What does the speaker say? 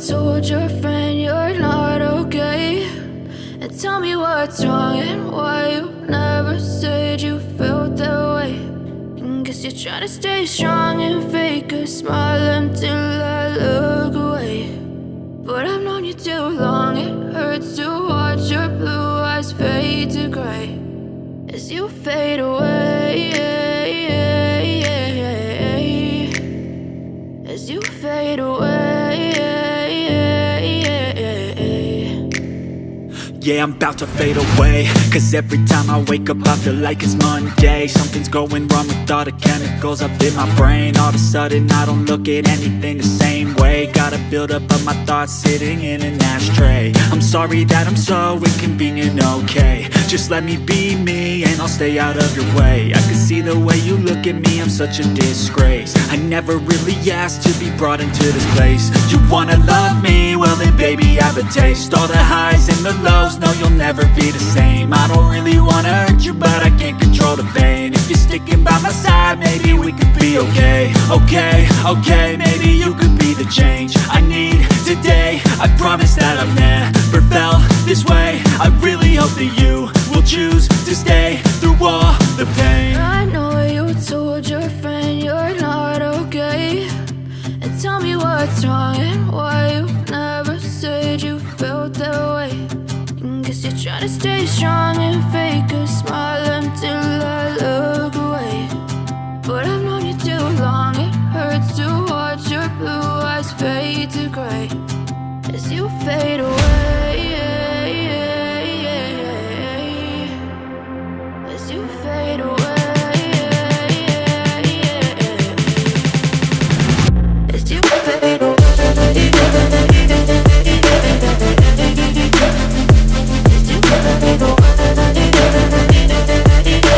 told your friend you're not okay, and tell me what's wrong and why you never said you felt that way. And guess you're trying to stay strong and fake a smile until I look away. But I've known you too long, it hurts to watch your blue eyes fade to gray as you fade away, as you fade away. Yeah, I'm about to fade away, cause every time I wake up I feel like it's Monday. Something's going wrong with all the chemicals up in my brain. All of a sudden I don't look at anything the same way. Got a build up of my thoughts sitting in an ashtray. I'm sorry that I'm so inconvenient, okay. Just let me be me and I'll stay out of your way. I can see the way you look at me, I'm such a disgrace. I never really asked to be brought into this place. You wanna love me? Well then baby have a taste. All the highs and the lows, no you'll never be the same. I don't really wanna hurt you but I can't control the pain. If you're sticking by my side maybe we could be okay. Okay, maybe you could be the change I need today. I promise that I've never felt this way. I really hope that you will choose to stay through all the pain. I know you told your friend you're not okay, and tell me what's wrong and why you never said you felt that way. And guess you're trying to stay strong and fake a smile until I look away. But I've known you too long, it hurts to watch your blue eyes fade to gray as you fade away.